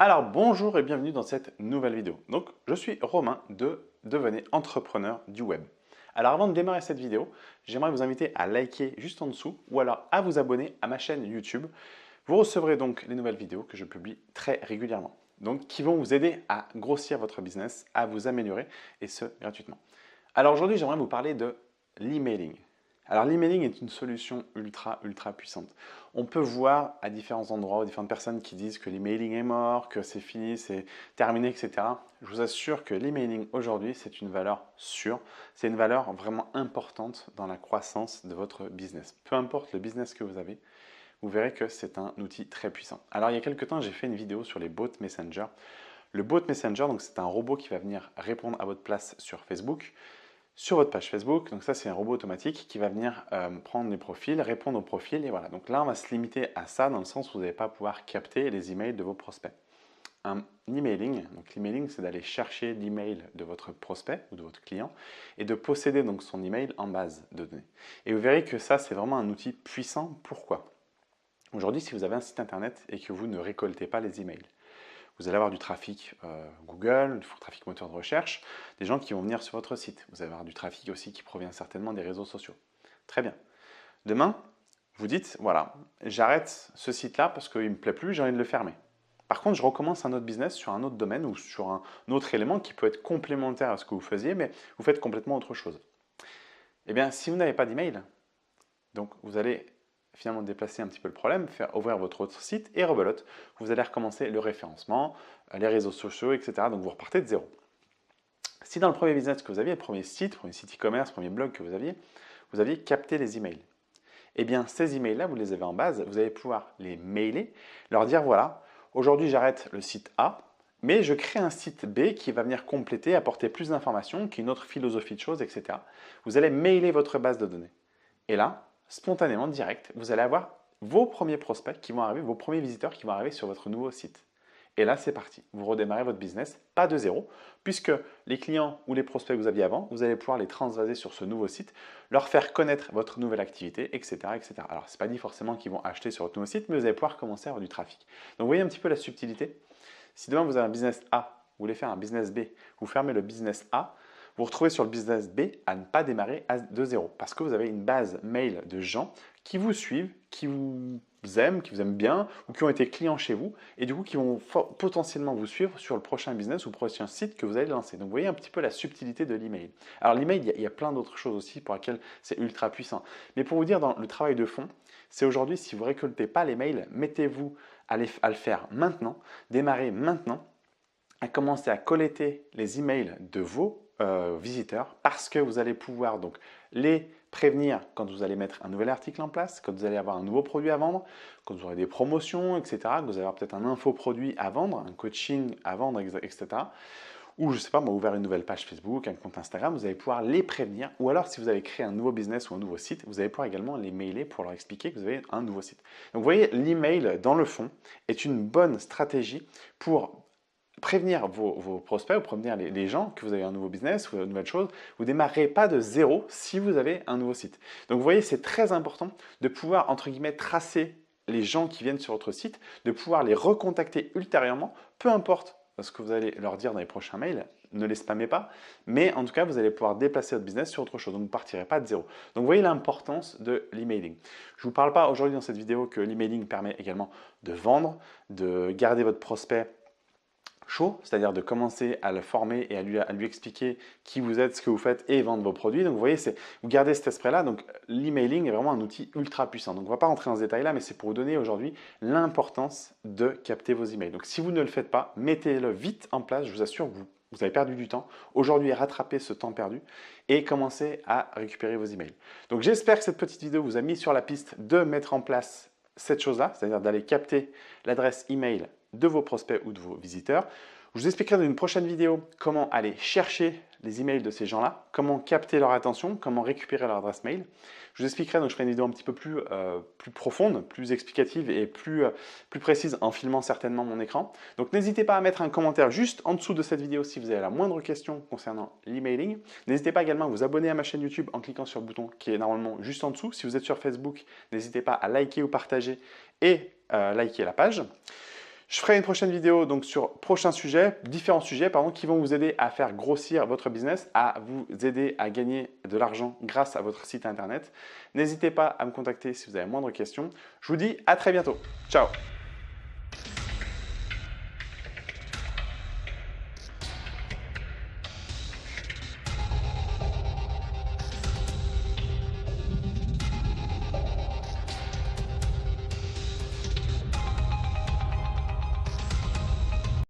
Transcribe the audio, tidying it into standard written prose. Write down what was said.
Alors bonjour et bienvenue dans cette nouvelle vidéo. Donc je suis Romain de Devenez entrepreneur du web. Alors avant de démarrer cette vidéo, j'aimerais vous inviter à liker juste en dessous ou alors à vous abonner à ma chaîne YouTube. Vous recevrez donc les nouvelles vidéos que je publie très régulièrement. Donc qui vont vous aider à grossir votre business, à vous améliorer et ce gratuitement. Alors aujourd'hui j'aimerais vous parler de l'emailing. Alors l'emailing est une solution ultra puissante. On peut voir à différents endroits, différentes personnes qui disent que l'emailing est mort, que c'est fini, c'est terminé, etc. Je vous assure que l'emailing aujourd'hui, c'est une valeur sûre. C'est une valeur vraiment importante dans la croissance de votre business. Peu importe le business que vous avez, vous verrez que c'est un outil très puissant. Alors il y a quelques temps, j'ai fait une vidéo sur les bots Messenger. Le bot Messenger, donc c'est un robot qui va venir répondre à votre place sur Facebook sur votre page Facebook. Donc ça, c'est un robot automatique qui va venir prendre les profils, répondre aux profils et voilà. Donc là, on va se limiter à ça dans le sens où vous n'allez pas pouvoir capter les emails de vos prospects. Un emailing, donc l'emailing, c'est d'aller chercher l'email de votre prospect ou de votre client et de posséder donc son email en base de données. Et vous verrez que ça, c'est vraiment un outil puissant. Pourquoi? Aujourd'hui, si vous avez un site internet et que vous ne récoltez pas les emails, vous allez avoir du trafic Google, du trafic moteur de recherche, des gens qui vont venir sur votre site. Vous allez avoir du trafic aussi qui provient certainement des réseaux sociaux. Très bien. Demain, vous dites, voilà, j'arrête ce site-là parce qu'il ne me plaît plus, j'ai envie de le fermer. Par contre, je recommence un autre business sur un autre domaine ou sur un autre élément qui peut être complémentaire à ce que vous faisiez, mais vous faites complètement autre chose. Eh bien, si vous n'avez pas d'email, donc vous allez finalement déplacer un petit peu le problème, faire ouvrir votre autre site et rebelote, vous allez recommencer le référencement, les réseaux sociaux, etc. Donc vous repartez de zéro. Si dans le premier business que vous aviez, le premier site e-commerce, premier blog que vous aviez capté les emails. Eh bien, ces emails-là, vous les avez en base, vous allez pouvoir les mailer, leur dire voilà, aujourd'hui j'arrête le site A, mais je crée un site B qui va venir compléter, apporter plus d'informations, qui est une autre philosophie de choses, etc. Vous allez mailer votre base de données. Et là, spontanément, direct, vous allez avoir vos premiers prospects qui vont arriver, vos premiers visiteurs qui vont arriver sur votre nouveau site. Et là, c'est parti. Vous redémarrez votre business, pas de zéro, puisque les clients ou les prospects que vous aviez avant, vous allez pouvoir les transvaser sur ce nouveau site, leur faire connaître votre nouvelle activité, etc. etc. Alors, ce n'est pas dit forcément qu'ils vont acheter sur votre nouveau site, mais vous allez pouvoir commencer à avoir du trafic. Donc, vous voyez un petit peu la subtilité. Si demain, vous avez un business A, vous voulez faire un business B, vous fermez le business A, vous vous retrouvez sur le business B à ne pas démarrer de zéro parce que vous avez une base mail de gens qui vous suivent, qui vous aiment bien ou qui ont été clients chez vous et du coup qui vont potentiellement vous suivre sur le prochain business ou le prochain site que vous allez lancer. Donc vous voyez un petit peu la subtilité de l'email. Alors l'email, il y a plein d'autres choses aussi pour lesquelles c'est ultra puissant. Mais pour vous dire dans le travail de fond, c'est aujourd'hui si vous ne récoltez pas les mails, mettez-vous à le faire maintenant, démarrez maintenant à commencer à collecter les emails de vos visiteurs parce que vous allez pouvoir donc les prévenir quand vous allez mettre un nouvel article en place, quand vous allez avoir un nouveau produit à vendre, quand vous aurez des promotions, etc., que vous allez avoir peut-être un infoproduit à vendre, un coaching à vendre, etc., ou je ne sais pas, moi, ouvert une nouvelle page Facebook, un compte Instagram, vous allez pouvoir les prévenir, ou alors si vous avez créé un nouveau business ou un nouveau site, vous allez pouvoir également les mailer pour leur expliquer que vous avez un nouveau site. Donc vous voyez, l'email, dans le fond, est une bonne stratégie pour prévenir vos prospects ou prévenir les gens que vous avez un nouveau business ou une nouvelle chose. Vous ne démarrez pas de zéro si vous avez un nouveau site. Donc vous voyez, c'est très important de pouvoir, entre guillemets, tracer les gens qui viennent sur votre site, de pouvoir les recontacter ultérieurement, peu importe ce que vous allez leur dire dans les prochains mails, ne les spammez pas, mais en tout cas, vous allez pouvoir déplacer votre business sur autre chose, donc vous ne partirez pas de zéro. Donc vous voyez l'importance de l'emailing. Je ne vous parle pas aujourd'hui dans cette vidéo que l'emailing permet également de vendre, de garder votre prospect chaud, c'est-à-dire de commencer à le former et à lui expliquer qui vous êtes, ce que vous faites et vendre vos produits. Donc vous voyez, vous gardez cet esprit-là. Donc l'emailing est vraiment un outil ultra puissant. Donc on ne va pas rentrer dans ce détail-là, mais c'est pour vous donner aujourd'hui l'importance de capter vos emails. Donc si vous ne le faites pas, mettez-le vite en place. Je vous assure, vous avez perdu du temps. Aujourd'hui, rattrapez ce temps perdu et commencez à récupérer vos emails. Donc j'espère que cette petite vidéo vous a mis sur la piste de mettre en place cette chose-là, c'est-à-dire d'aller capter l'adresse email de vos prospects ou de vos visiteurs. Je vous expliquerai dans une prochaine vidéo comment aller chercher les emails de ces gens-là, comment capter leur attention, comment récupérer leur adresse mail. Je vous expliquerai, donc je ferai une vidéo un petit peu plus profonde, plus explicative et plus précise en filmant certainement mon écran. Donc n'hésitez pas à mettre un commentaire juste en dessous de cette vidéo si vous avez la moindre question concernant l'emailing. N'hésitez pas également à vous abonner à ma chaîne YouTube en cliquant sur le bouton qui est normalement juste en dessous. Si vous êtes sur Facebook, n'hésitez pas à liker ou partager et liker la page. Je ferai une prochaine vidéo donc sur différents sujets qui vont vous aider à faire grossir votre business, à vous aider à gagner de l'argent grâce à votre site internet. N'hésitez pas à me contacter si vous avez moindre question. Je vous dis à très bientôt. Ciao!